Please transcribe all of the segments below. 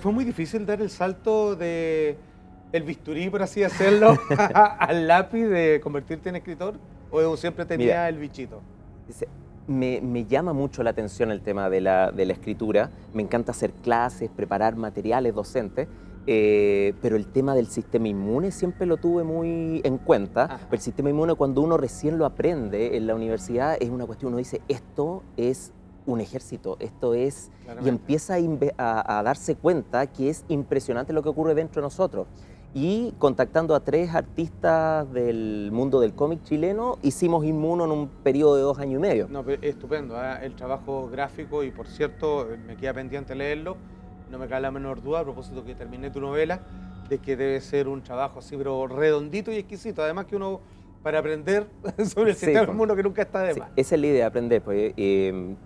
¿Fue muy difícil dar el salto de el bisturí, por así decirlo, al lápiz, de convertirte en escritor? ¿O siempre Mira, tenía el bichito? se- me llama mucho la atención el tema de la escritura. Me encanta hacer clases, preparar materiales docentes, pero el tema del sistema inmune siempre lo tuve muy en cuenta. Ajá, El sistema inmune, cuando uno recién lo aprende en la universidad, es una cuestión, uno dice, esto es un ejército, esto es... Y claramente. empieza a darse cuenta que es impresionante lo que ocurre dentro de nosotros. Y contactando a 3 artistas del mundo del cómic chileno, hicimos Inmuno en un periodo de 2 años y medio. No, pero estupendo, el trabajo gráfico, y por cierto, me queda pendiente leerlo, no me cae la menor duda, a propósito que terminé tu novela, de que debe ser un trabajo así, pero redondito y exquisito. Además que uno, para aprender sobre el Sí, sistema pues. inmune, que nunca está de Sí, más. esa es la idea de aprender, pues,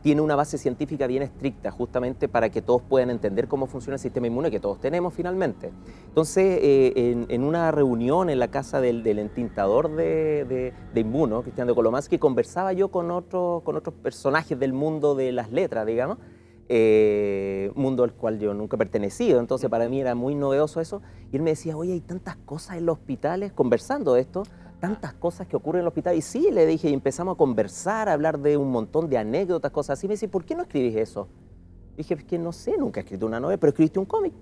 tiene una base científica bien estricta, justamente para que todos puedan entender cómo funciona el sistema inmune que todos tenemos finalmente. Entonces, en una reunión en la casa del entintador de Inmuno, Cristian de Kolomansky, conversaba yo con otros personajes del mundo de las letras, digamos, mundo al cual yo nunca he pertenecido, entonces para mí era muy novedoso eso, y él me decía, oye, hay tantas cosas en los hospitales, conversando de esto, tantas cosas que ocurren en el hospital. Y sí, le dije, y empezamos a conversar, a hablar de un montón de anécdotas, cosas así. Me dice, ¿por qué no escribís eso? Dije, es que no sé, nunca he escrito una novela, pero escribiste un cómic.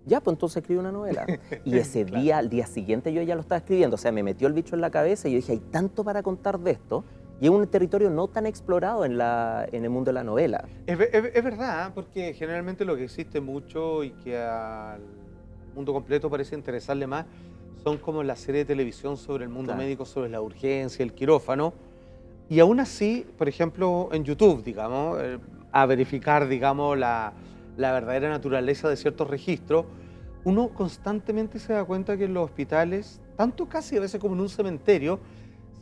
Ya, pues entonces escribí una novela. Y ese Claro. día, al día siguiente, yo ya lo estaba escribiendo. O sea, me metió el bicho en la cabeza y yo dije, hay tanto para contar de esto. Y es un territorio no tan explorado en el mundo de la novela. Es verdad, ¿eh? Porque generalmente lo que existe mucho y que al mundo completo parece interesarle más son como las series de televisión sobre el mundo Claro. médico, sobre la urgencia, el quirófano. Y aún así, por ejemplo, en YouTube, digamos, a verificar, digamos, la verdadera naturaleza de ciertos registros, uno constantemente se da cuenta que en los hospitales, tanto casi a veces como en un cementerio,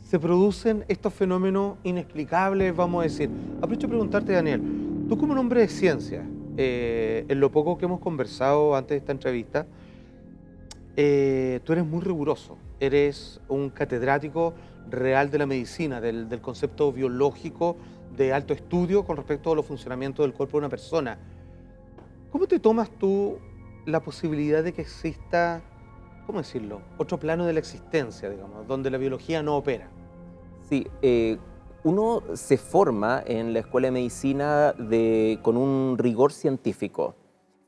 se producen estos fenómenos inexplicables, vamos a decir. Aprovecho de preguntarte, Daniel, tú como un hombre de ciencia, en lo poco que hemos conversado antes de esta entrevista, tú eres muy riguroso, eres un catedrático real de la medicina, del concepto biológico de alto estudio con respecto a los funcionamientos del cuerpo de una persona. ¿Cómo te tomas tú la posibilidad de que exista, cómo decirlo, otro plano de la existencia, digamos, donde la biología no opera? Sí, uno se forma en la escuela de medicina con un rigor científico.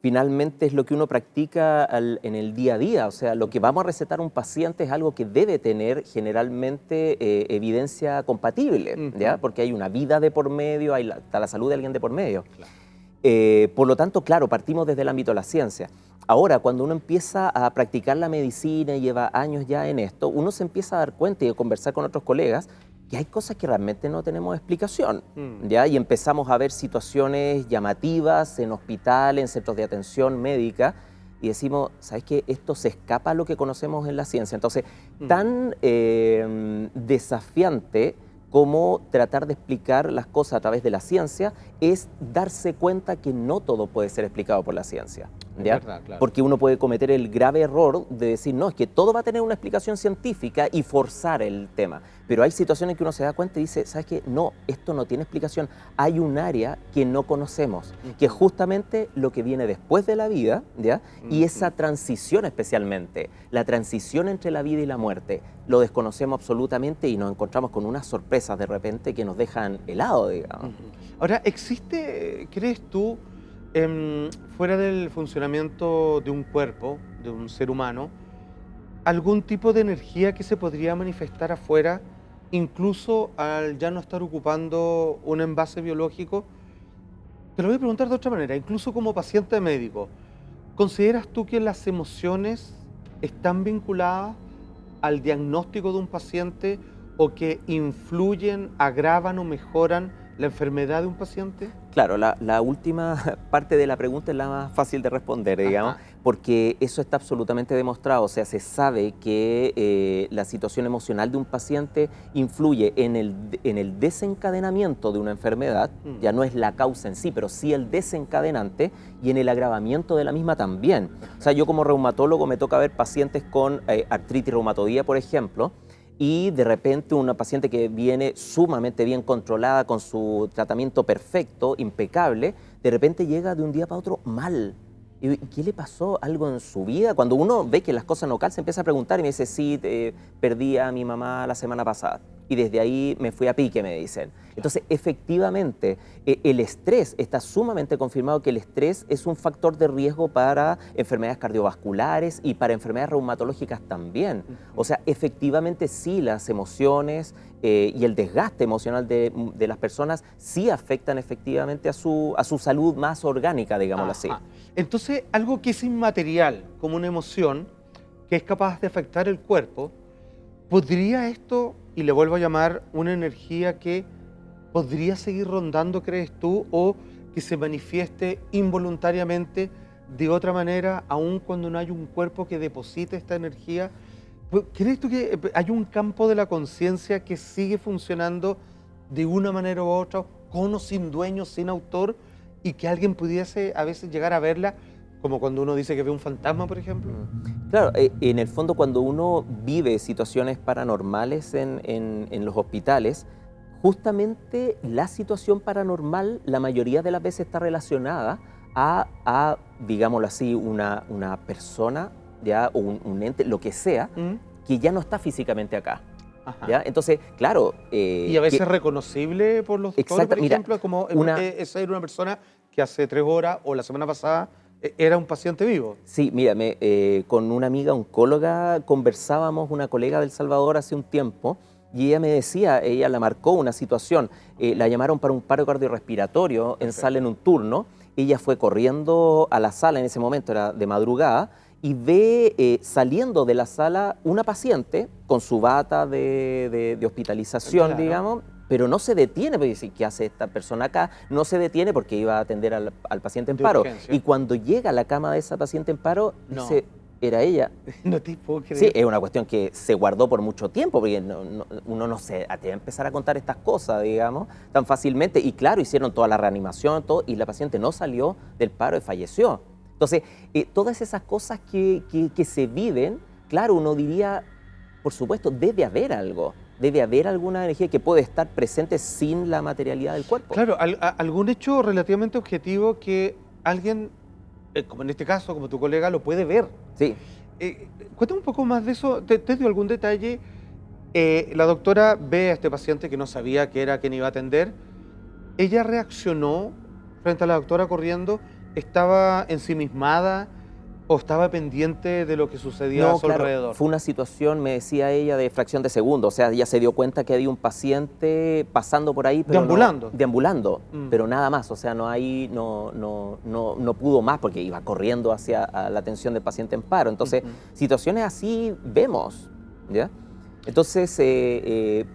Finalmente es lo que uno practica en el día a día, o sea, lo que vamos a recetar a un paciente es algo que debe tener generalmente evidencia compatible, ¿ya? Ujú. Porque hay una vida de por medio, está la salud de alguien de por medio. Claro. Por lo tanto, claro, partimos desde el ámbito de la ciencia. Ahora, cuando uno empieza a practicar la medicina y lleva años ya en esto, uno se empieza a dar cuenta y a conversar con otros colegas que hay cosas que realmente no tenemos explicación, Mm. ¿ya? Y empezamos a ver situaciones llamativas en hospitales, en centros de atención médica, y decimos, ¿sabes qué? Esto se escapa a lo que conocemos en la ciencia. Entonces, Mm. tan desafiante como tratar de explicar las cosas a través de la ciencia es darse cuenta que no todo puede ser explicado por la ciencia, Es ¿ya? verdad, claro. Porque uno puede cometer el grave error de decir, no, es que todo va a tener una explicación científica y forzar el tema. Pero hay situaciones en que uno se da cuenta y dice, ¿sabes qué? No, esto no tiene explicación. Hay un área que no conocemos, que es Ujú. justamente lo que viene después de la vida, ¿ya? Y esa Ujú. transición especialmente, la transición entre la vida y la muerte, lo desconocemos absolutamente y nos encontramos con unas sorpresas de repente que nos dejan helado, digamos. Ujú. Ahora, ¿existe, crees tú, fuera del funcionamiento de un cuerpo, de un ser humano, algún tipo de energía que se podría manifestar afuera, incluso al ya no estar ocupando un envase biológico? Te lo voy a preguntar de otra manera, incluso como paciente médico, ¿consideras tú que las emociones están vinculadas al diagnóstico de un paciente o que influyen, agravan o mejoran la enfermedad de un paciente? Claro, la última parte de la pregunta es la más fácil de responder, digamos, Ajá. porque eso está absolutamente demostrado. O sea, se sabe que la situación emocional de un paciente influye en el desencadenamiento de una enfermedad, Mm. ya no es la causa en sí, pero sí el desencadenante, y en el agravamiento de la misma también. O sea, yo como reumatólogo me toca ver pacientes con artritis reumatoidea, por ejemplo, y de repente una paciente que viene sumamente bien controlada con su tratamiento perfecto, impecable, de repente llega de un día para otro mal. ¿Y qué le pasó? ¿Algo en su vida? Cuando uno ve que las cosas no calzan, se empieza a preguntar y me dice, sí, perdí a mi mamá la semana pasada. Y desde ahí me fui a pique, me dicen. Entonces, efectivamente, el estrés, está sumamente confirmado que el estrés es un factor de riesgo para enfermedades cardiovasculares y para enfermedades reumatológicas también. O sea, efectivamente sí, las emociones y el desgaste emocional de las personas sí afectan efectivamente a su salud más orgánica, digámoslo así. Entonces, algo que es inmaterial, como una emoción, que es capaz de afectar el cuerpo, ¿podría esto, y le vuelvo a llamar, una energía que podría seguir rondando, crees tú, o que se manifieste involuntariamente de otra manera, aun cuando no hay un cuerpo que deposite esta energía? ¿Crees tú que hay un campo de la conciencia que sigue funcionando de una manera u otra, con o sin dueño, sin autor, y que alguien pudiese a veces llegar a verla, como cuando uno dice que ve un fantasma, por ejemplo? Claro, en el fondo cuando uno vive situaciones paranormales en los hospitales, justamente la situación paranormal la mayoría de las veces está relacionada a digámoslo así, una persona, ¿ya? O un ente, lo que sea, que ya no está físicamente acá. ¿Ya? Entonces, claro... y a veces reconocible por los doctores, por ejemplo, como esa era una persona que hace 3 horas o la semana pasada era un paciente vivo. Sí, mira, con una amiga oncóloga conversábamos, una colega del Salvador hace un tiempo, y ella me decía, ella la marcó una situación, la llamaron para un paro cardiorrespiratorio en sala en un turno, ella fue corriendo a la sala, en ese momento era de madrugada, y ve saliendo de la sala una paciente con su bata de hospitalización, claro, digamos, pero no se detiene, porque dice, ¿qué hace esta persona acá? No se detiene porque iba a atender al paciente en paro. Y cuando llega a la cama de esa paciente en paro, dice, era ella. No te puedo creer. Sí, es una cuestión que se guardó por mucho tiempo, porque uno no se atreve a empezar a contar estas cosas, digamos, tan fácilmente. Y claro, hicieron toda la reanimación, todo, y la paciente no salió del paro y falleció. Entonces, todas esas cosas que se viven, claro, uno diría, por supuesto, debe haber algo. Debe haber alguna energía que puede estar presente sin la materialidad del cuerpo. Claro, algún hecho relativamente objetivo que alguien, como en este caso, como tu colega, lo puede ver. Sí. Cuéntame un poco más de eso. ¿Te dio algún detalle? La doctora ve a este paciente que no sabía que era quien iba a atender. ¿Ella reaccionó frente a la doctora corriendo? ¿Estaba ensimismada o estaba pendiente de lo que sucedía a su alrededor? Fue una situación, me decía ella, de fracción de segundo. O sea, ella se dio cuenta que había un paciente pasando por ahí. Pero deambulando, pero nada más. O sea, no pudo más porque iba corriendo hacia la atención del paciente en paro. Entonces, situaciones así vemos, ¿ya? Entonces,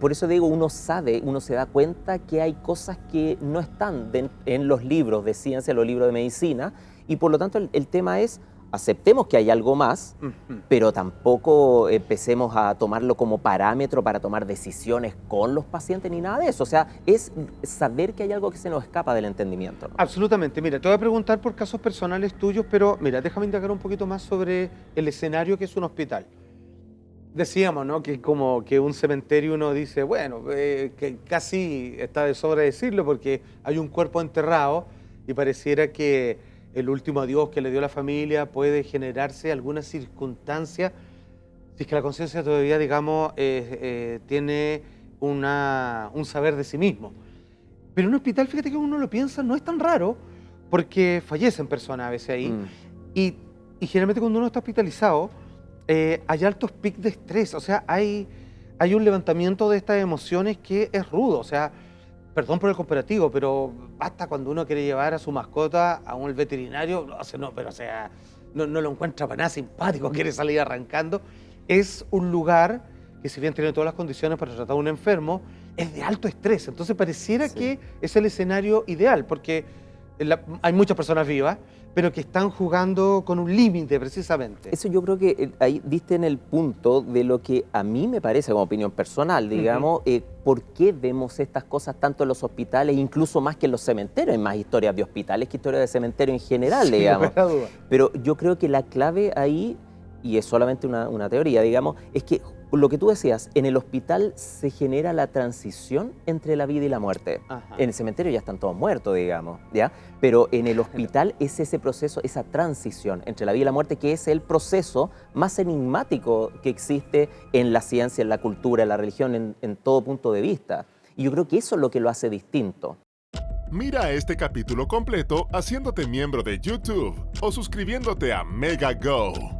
por eso digo, uno se da cuenta que hay cosas que no están en los libros de ciencia, los libros de medicina, y por lo tanto el tema es, aceptemos que hay algo más, pero tampoco empecemos a tomarlo como parámetro para tomar decisiones con los pacientes ni nada de eso. O sea, es saber que hay algo que se nos escapa del entendimiento, ¿no? Absolutamente. Mira, te voy a preguntar por casos personales tuyos, pero mira, déjame indagar un poquito más sobre el escenario que es un hospital. Decíamos, ¿no?, que como que un cementerio uno dice, bueno, que casi está de sobra decirlo porque hay un cuerpo enterrado y pareciera que el último adiós que le dio la familia puede generarse alguna circunstancia, si es que la conciencia todavía, digamos, tiene un saber de sí mismo. Pero en un hospital, fíjate que uno lo piensa, no es tan raro porque fallecen personas a veces ahí y generalmente cuando uno está hospitalizado, hay altos picos de estrés, o sea, hay un levantamiento de estas emociones que es rudo, o sea, perdón por el comparativo, pero basta cuando uno quiere llevar a su mascota a un veterinario, no lo encuentra para nada simpático, quiere salir arrancando. Es un lugar que, si bien tiene todas las condiciones para tratar a un enfermo, es de alto estrés, entonces pareciera que es el escenario ideal, porque hay muchas personas vivas, pero que están jugando con un límite precisamente. Eso yo creo que ahí diste en el punto de lo que a mí me parece, como opinión personal, digamos, por qué vemos estas cosas tanto en los hospitales, incluso más que en los cementerios. Hay más historias de hospitales que historias de cementerio en general, digamos. No, pero yo creo que la clave ahí, y es solamente una teoría, digamos, es que Lo que tú decías, en el hospital se genera la transición entre la vida y la muerte. Ajá. En el cementerio ya están todos muertos, digamos, ¿ya? Pero en el hospital es ese proceso, esa transición entre la vida y la muerte, que es el proceso más enigmático que existe en la ciencia, en la cultura, en la religión, en todo punto de vista. Y yo creo que eso es lo que lo hace distinto. Mira este capítulo completo haciéndote miembro de YouTube o suscribiéndote a Mega Go.